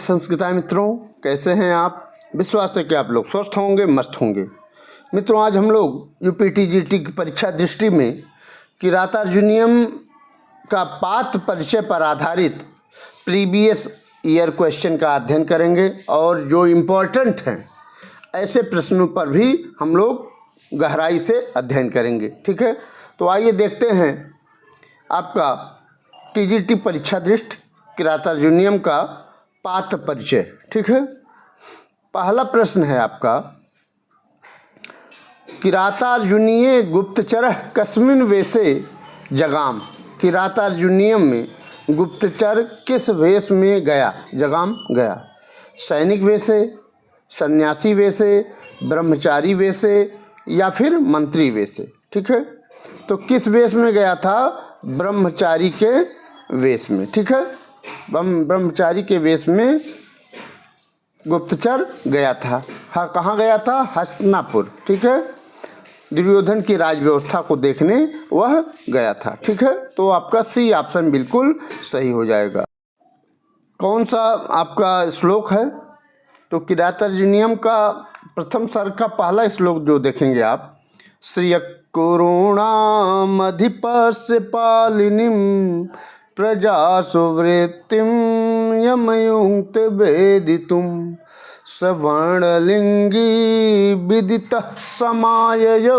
संस्कृता मित्रों, कैसे हैं आप। विश्वास है कि आप लोग स्वस्थ होंगे, मस्त होंगे। मित्रों, आज हम लोग यूपीटीजीटी की परीक्षा दृष्टि में किराता अर्जुनियम का पात्र परिचय पर आधारित प्रीवियस ईयर क्वेश्चन का अध्ययन करेंगे और जो इम्पोर्टेंट हैं ऐसे प्रश्नों पर भी हम लोग गहराई से अध्ययन करेंगे। ठीक है, तो आइए देखते हैं आपका टीजीटी परीक्षा दृष्टि किराता अर्जुनियम का पात्र परिचय। ठीक है, पहला प्रश्न है आपका, किरातार्जुनीय गुप्तचर कस्मिन् वेशे जगाम। किरातार्जुनियम में गुप्तचर किस वेश में गया, जगाम गया? सैनिक वेशे, सन्यासी वेशे, ब्रह्मचारी वेशे या फिर मंत्री वेशे। ठीक है, तो किस वेश में गया था? ब्रह्मचारी के वेश में। ठीक है, ब्रह्मचारी के वेश में गुप्तचर गया था। हाँ, कहाँ गया था? हस्तिनापुर। ठीक है, दुर्योधन की राज व्यवस्था को देखने वह गया था। ठीक है, तो आपका सी ऑप्शन बिल्कुल सही हो जाएगा। कौन सा आपका श्लोक है? तो किरातार्जुनियम का प्रथम सर्ग का पहला श्लोक जो देखेंगे आप, श्रिय करुणामधिपस्य पालिनीं प्रजा सुवृत्तिं यमयुक्त वेदितुं सवर्णलिंगी विदितः समाययौ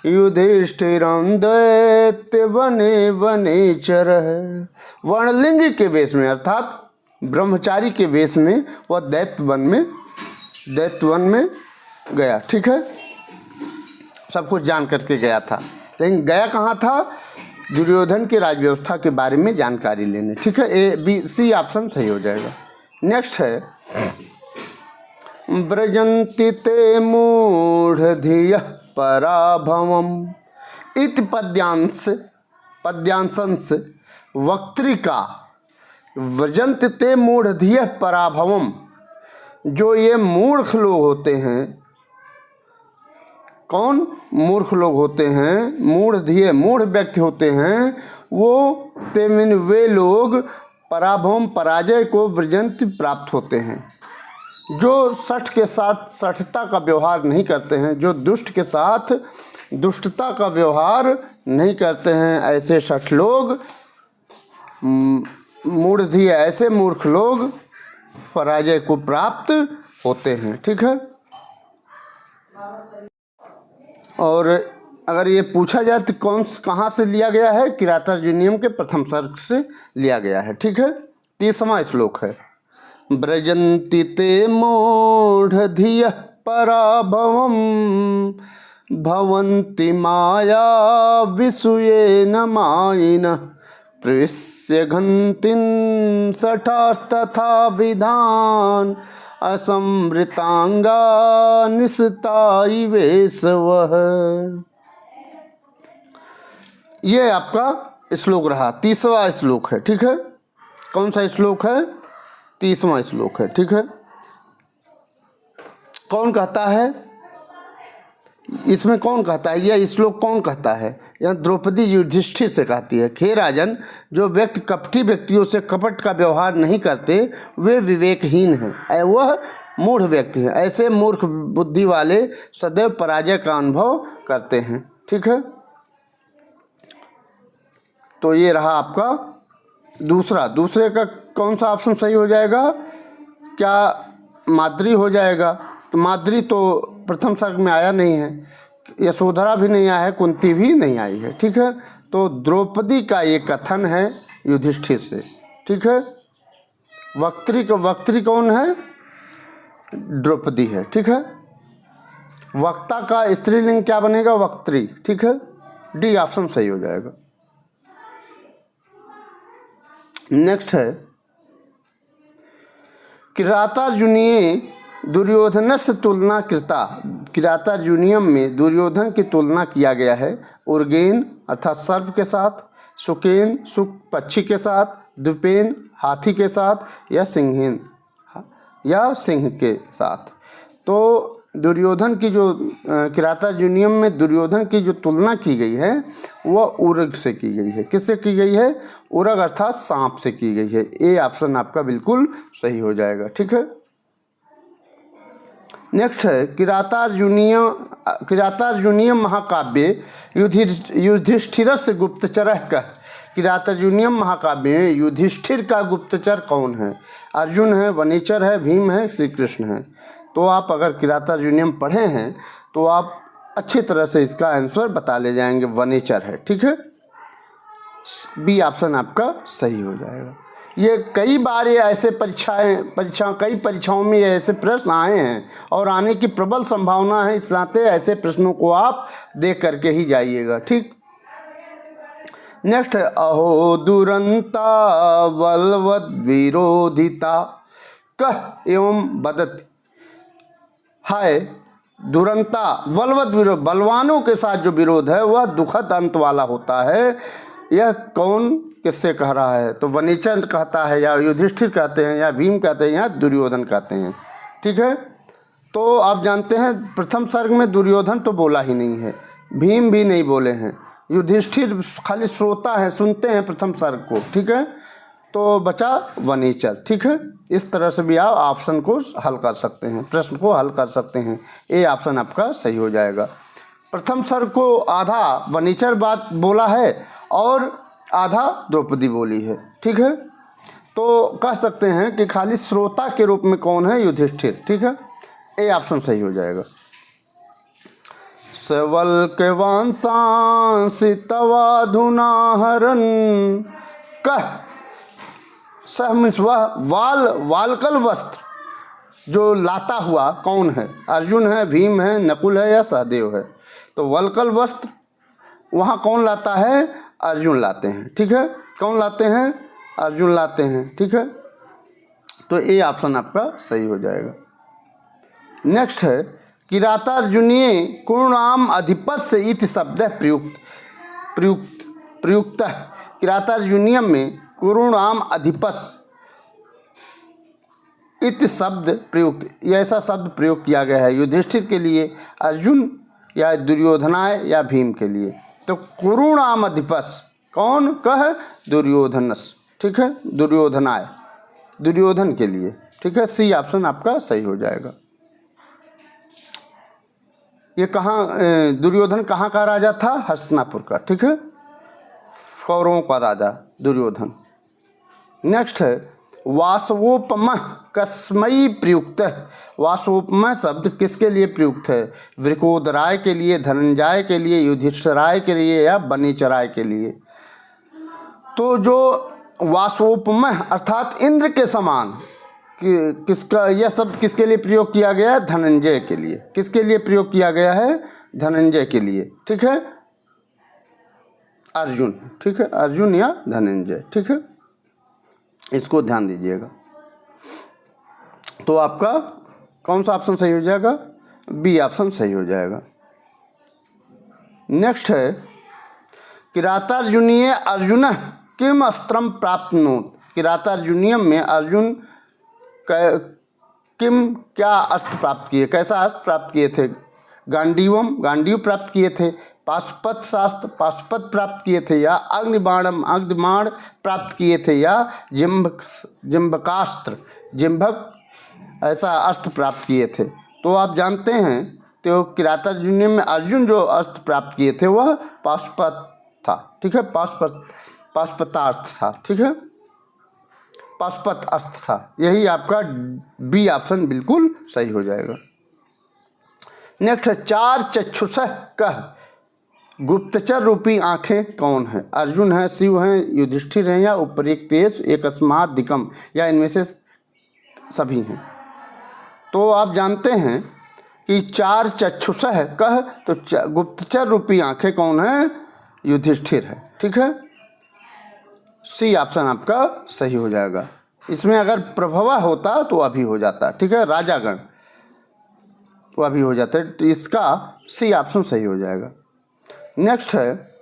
युधिष्ठिरं दैत्य वने वनेचरः। वर्णलिंगी के वेश में अर्थात ब्रह्मचारी के वेश में वह दैत्यवन में गया। ठीक है, सब कुछ जान करके गया था, लेकिन गया कहाँ था? दुर्योधन की राज व्यवस्था के बारे में जानकारी लेने। ठीक है, ए बी सी ऑप्शन सही हो जाएगा। नेक्स्ट है, व्रजन्ति ते मूढ़धियः पराभवम् इति पद्यांशंस वक्तृका। व्रजन्ति ते मूढ़धियः पराभवम्, जो ये मूर्ख लोग होते हैं, कौन मूर्ख लोग होते हैं? मूढ़धिय, मूढ़ व्यक्ति होते हैं वो, तेमिन वे लोग पराभवम पराजय को व्रजन्ति प्राप्त होते हैं, जो सठ के साथ सठता का व्यवहार नहीं करते हैं, जो दुष्ट के साथ दुष्टता का व्यवहार नहीं करते हैं, ऐसे सठ लोग मूढ़धिय, ऐसे मूर्ख लोग पराजय को प्राप्त होते हैं। ठीक है, और अगर ये पूछा जाए तो कहाँ से लिया गया है? किरातार्जुनियम के प्रथम सर्ग से लिया गया है। ठीक है, 30वां श्लोक है, व्रजन्ति ते मूढ़धियः पराभवम् भवन्ति माया विसूयेन मायिनः प्रविश्य घन्तिं शठास्तथा विधान असंवृतांगा निस्तायि वेशवः। ये आपका श्लोक रहा, 30वां श्लोक है। ठीक है, कौन सा श्लोक है? 30वां श्लोक है। ठीक है, कौन कहता है इसमें? कौन कहता है यह श्लोक? कौन कहता है? यहाँ द्रौपदी युधिष्ठिर से कहती है, हे राजन, जो व्यक्ति कपटी व्यक्तियों से कपट का व्यवहार नहीं करते वे विवेकहीन हैं, वह मूढ़ व्यक्ति हैं। ऐसे मूर्ख बुद्धि वाले सदैव पराजय का अनुभव करते हैं। ठीक है, तो ये रहा आपका दूसरे का कौन सा ऑप्शन सही हो जाएगा? क्या माद्री हो जाएगा? तो माद्री तो प्रथम सर्ग में आया नहीं है, यशोधरा भी नहीं आया है, कुंती भी नहीं आई है। ठीक है, तो द्रौपदी का ये कथन है युधिष्ठिर से। ठीक है, वक्त्री कौन है? द्रौपदी है। ठीक है, वक्ता का स्त्रीलिंग क्या बनेगा? वक्त्री। ठीक है, डी ऑप्शन सही हो जाएगा। नेक्स्ट है, किरातार्जुनीय दुर्योधनस्य तुलना कृता। किरातार्जुनियम में दुर्योधन की तुलना किया गया है उर्गेन अर्थात सर्प के साथ, सुकेन सुक पक्षी के साथ, द्विपेन हाथी के साथ, या सिंहेन या सिंह के साथ। तो दुर्योधन की जो किरातार्जुनीयम में दुर्योधन की जो तुलना की गई है वह उरग से की गई है। किससे की गई है? उरग अर्थात सांप से की गई है। ए ऑप्शन आपका बिल्कुल सही हो जाएगा। ठीक है, नेक्स्ट है किरातार्जुनीयम महाकाव्य युधिष्ठिरस्य गुप्तचरः कः। किरातार्जुनीयम महाकाव्य में युधिष्ठिर का गुप्तचर कौन है? अर्जुन है, वनेचर है, भीम है, श्री कृष्ण है। तो आप अगर किरातार्जुनीयम पढ़े हैं तो आप अच्छी तरह से इसका आंसर बता ले जाएंगे, वनेचर है। ठीक है, बी ऑप्शन आपका सही हो जाएगा। ये कई बार ये ऐसे कई परीक्षाओं में ये ऐसे प्रश्न आए हैं और आने की प्रबल संभावना है, इस नाते ऐसे प्रश्नों को आप देख करके ही जाइएगा। ठीक, नेक्स्ट है अहो दुरंता बलवद विरोधिता कह एवं बदत। हाय दुरंता बलवद विरोध, बलवानों के साथ जो विरोध है वह दुखद अंत वाला होता है। यह कौन किससे कह रहा है? तो वनेचर कहता है, या युधिष्ठिर कहते हैं, या भीम कहते हैं, या दुर्योधन कहते हैं। ठीक है, तो आप जानते हैं प्रथम सर्ग में दुर्योधन तो बोला ही नहीं है, भीम भी नहीं बोले हैं, युधिष्ठिर खाली श्रोता है, सुनते हैं प्रथम सर्ग को। ठीक है, तो बचा वनेचर। ठीक है, इस तरह से भी आप ऑप्शन को हल कर सकते हैं, प्रश्न को हल कर सकते हैं। ए ऑप्शन आपका सही हो जाएगा। प्रथम सर्ग को आधा वनेचर बात बोला है और आधा द्रौपदी बोली है। ठीक है, तो कह सकते हैं कि खाली श्रोता के रूप में कौन है? युधिष्ठिर। ठीक है, ए ऑप्शन सही हो जाएगा। सवल के वांसांसि तवाधुना हरन कह। सह मीन्स वह वालकल वस्त्र जो लाता हुआ कौन है? अर्जुन है, भीम है, नकुल है, या सहदेव है? तो वलकल वस्त्र वहाँ कौन लाता है? अर्जुन लाते हैं। ठीक है, कौन लाते हैं? अर्जुन लाते हैं। ठीक है, तो ए ऑप्शन आपका सही हो जाएगा। नेक्स्ट है किरातार्जुनीय कुरुणाम अधिपस्य इति शब्द प्रयुक्त। किरातार्जुनीयम में कुरुणाम अधिपस्य इति शब्द प्रयुक्त, यह ऐसा शब्द प्रयोग किया गया है युधिष्ठिर के लिए, अर्जुन या दुर्योधनाय या भीम के लिए। तो कुरुणाम अधिपस्य कौन? कह दुर्योधनस। ठीक है, दुर्योधनाय, दुर्योधन के लिए। ठीक है, सी ऑप्शन आपका सही हो जाएगा। ये कहाँ दुर्योधन कहाँ का राजा था? हस्तिनापुर का। ठीक है, कौरवों का राजा दुर्योधन। नेक्स्ट है वासवोपमः कस्मै प्रयुक्त है। वासवोपमः शब्द किसके लिए प्रयुक्त है? वृकोदराय के लिए, धनंजय के लिए, युधिष्ठिराय के लिए, या वनेचराय के लिए? तो जो वासवोपमः अर्थात इंद्र के समान किसका यह शब्द किसके लिए प्रयोग किया गया है? धनंजय के लिए। किसके लिए प्रयोग किया गया है? धनंजय के लिए। ठीक है, अर्जुन। ठीक है, अर्जुन या धनंजय। ठीक है, इसको ध्यान दीजिएगा। तो आपका कौन सा ऑप्शन सही हो जाएगा? बी ऑप्शन सही हो जाएगा। नेक्स्ट है किरातार्जुनीय अर्जुन किम अस्त्रम प्राप्नोत। किरातार्जुनीयम में अर्जुन किम क्या अस्त्र प्राप्त किए, कैसा अस्त्र प्राप्त किए थे? गांडीव प्राप्त किए थे, पाशुपत शास्त्र पाशुपत प्राप्त किए थे, या अग्निबाणम अग्निबाण प्राप्त किए थे, या जिम्भकास्त्र जिम्भक ऐसा अस्त्र प्राप्त किए थे। तो आप जानते हैं तो किरातार्जुनीयम में अर्जुन जो अस्त्र प्राप्त किए थे वह पाशुपत था। ठीक है, पाशुपतास्त्र था। ठीक है, पाशुपत अस्त्र था। यही आपका बी ऑप्शन बिल्कुल सही हो जाएगा। नेक्स्ट है चार चक्षुषः कह। गुप्तचर रूपी आँखें कौन है? अर्जुन है, शिव हैं, युधिष्ठिर हैं, या उपरिक्तेश एकस्मात् दिकम, या इनमें से सभी हैं? तो आप जानते हैं कि चार चक्षुषः कह, तो गुप्तचर रूपी आँखें कौन है? युधिष्ठिर है। ठीक है, सी ऑप्शन आपका सही हो जाएगा। इसमें अगर प्रभव होता तो अभी हो जाता। ठीक है, राजागण तो अभी हो जाता है, तो इसका सी ऑप्शन सही हो जाएगा। नेक्स्ट है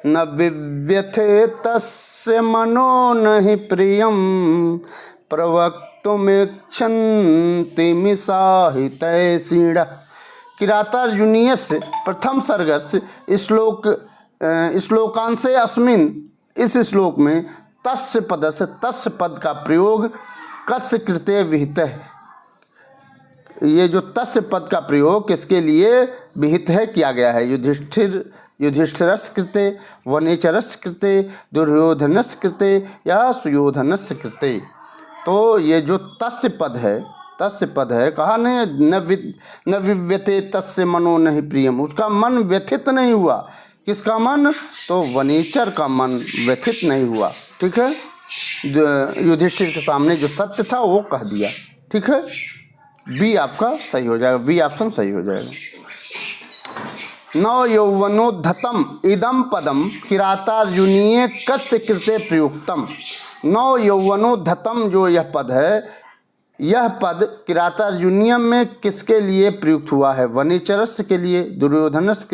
न विव्यथे तस्य मनो नहि प्रियम प्रवक्तुमिच्छन्ति मिसाहितैषीणः। किरातार्जुनीयस्य प्रथम सर्गस्य श्लोकांशे अस्मिन्, इस श्लोक में तस्य पदस्य, तस्य पद का प्रयोग कस्य कृते विहित है। ये जो तस्य पद का प्रयोग किसके लिए विहित है, किया गया है। युधिष्ठिरस्य कृते, वनेचरस्य कृते, दुर्योधनस्य कृते या सुयोधनस्य कृते। तो ये जो तस्य पद है, तस्य पद है, कहा नहीं न विव्यते तस्य मनो नहीं प्रियम, उसका मन व्यथित नहीं हुआ। किसका मन? तो वनेचर का मन व्यथित नहीं हुआ। ठीक है, युधिष्ठिर के सामने जो सत्य था वो कह दिया। ठीक है, बी आपका सही हो जाएगा, बी ऑप्शन सही हो जाएगा। नव यौवनोद्धतम इदम पदम किरातार्जुनीय कस्य कृते प्रयुक्तम। नव यौवनोद्धतम जो यह पद है, यह पद किरातार्जुनीयम में किसके लिए प्रयुक्त हुआ है? वनेचरस्य के लिए, दुर्योधनस्य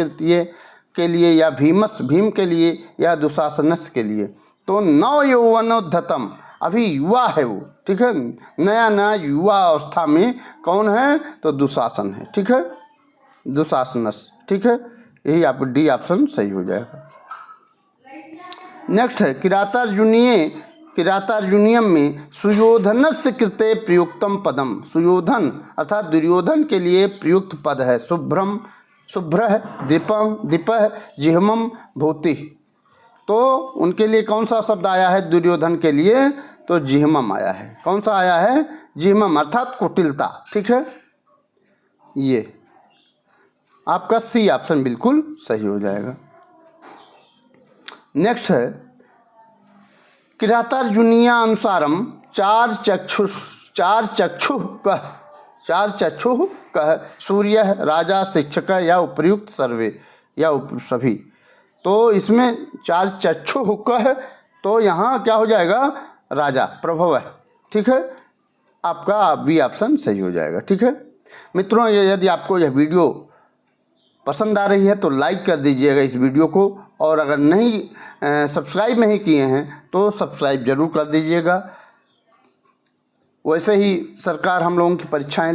के लिए या भीम के लिए या दुशासनस्य के लिए। तो नव यौवनोद्धतम, अभी युवा है वो। ठीक है, नया नया युवा अवस्था में कौन है? तो दुशासन है। ठीक है, दुशासनस्य। ठीक है, यही आप डी ऑप्शन सही हो जाएगा। नेक्स्ट है किरातार्जुनीयम में सुयोधनस्य कृते प्रयुक्तम पदम। सुयोधन अर्थात दुर्योधन के लिए प्रयुक्त पद है शुभ्र, दीपः, जिह्मम, भूति। तो उनके लिए कौन सा शब्द आया है दुर्योधन के लिए? तो जिह्मम आया है। कौन सा आया है? जिह्मम अर्थात कुटिलता। ठीक है, ये आपका सी ऑप्शन बिल्कुल सही हो जाएगा। नेक्स्ट है किरातार्जुनीया अनुसारम चार चक्षु कह सूर्य, राजा, शिक्षक या उपयुक्त सर्वे या सभी। तो इसमें चार चक्षु कह, तो यहाँ क्या हो जाएगा? राजा, प्रभव है। ठीक है, आपका बी ऑप्शन सही हो जाएगा। ठीक है मित्रों, यदि आपको यह वीडियो पसंद आ रही है तो लाइक कर दीजिएगा इस वीडियो को, और अगर नहीं सब्सक्राइब नहीं किए हैं तो सब्सक्राइब जरूर कर दीजिएगा। वैसे ही सरकार आप लोगों की परीक्षाएं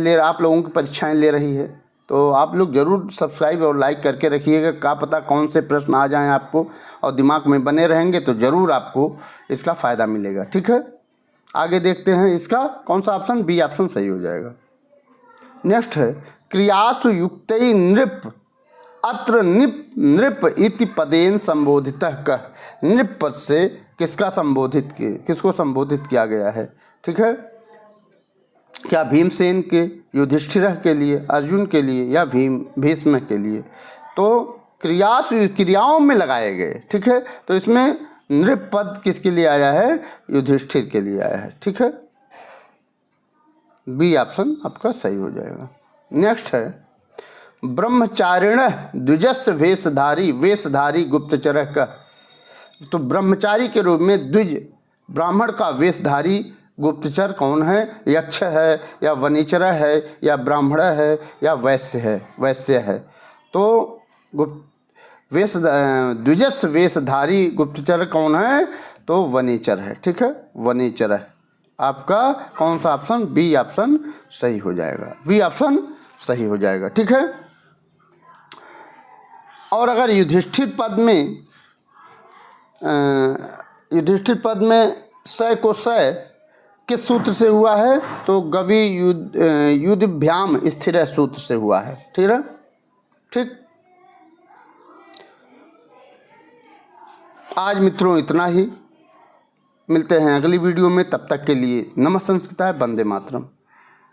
ले रही है, तो आप लोग ज़रूर सब्सक्राइब और लाइक करके रखिएगा। क्या पता कौन से प्रश्न आ जाएं आपको, और दिमाग में बने रहेंगे तो ज़रूर आपको इसका फ़ायदा मिलेगा। ठीक है, आगे देखते हैं इसका कौन सा ऑप्शन, बी ऑप्शन सही हो जाएगा। नेक्स्ट है क्रियासु युक्तै नृप अत्र नृप इति पदेन संबोधितः कः। नृप पद से किसको संबोधित किया गया है? ठीक है, क्या भीमसेन के, युधिष्ठिर के लिए, अर्जुन के लिए या भीष्म के लिए? तो क्रियाओं में लगाए गए। ठीक है, तो इसमें नृप पद किसके लिए आया है? युधिष्ठिर के लिए आया है। ठीक है, बी ऑप्शन आपका सही हो जाएगा। नेक्स्ट है ब्रह्मचारिण द्विजस्य वेशधारी गुप्तचर का। तो ब्रह्मचारी के रूप में द्विज ब्राह्मण का वेशधारी गुप्तचर कौन है? यक्ष है या वनीचर है या ब्राह्मण है या वैश्य है। तो द्विजस्य वेशधारी गुप्तचर कौन है? तो वनीचर है। ठीक है, वनीचर है। आपका कौन सा ऑप्शन? बी ऑप्शन सही हो जाएगा, बी ऑप्शन सही हो जाएगा। ठीक है, और अगर युधिष्ठिर पद में स को स किस सूत्र से हुआ है? तो गवि युद्धभ्याम स्थिर सूत्र से हुआ है। ठीक है, ठीक। आज मित्रों इतना ही, मिलते हैं अगली वीडियो में। तब तक के लिए नमः संस्कृताय, वंदे मातरम।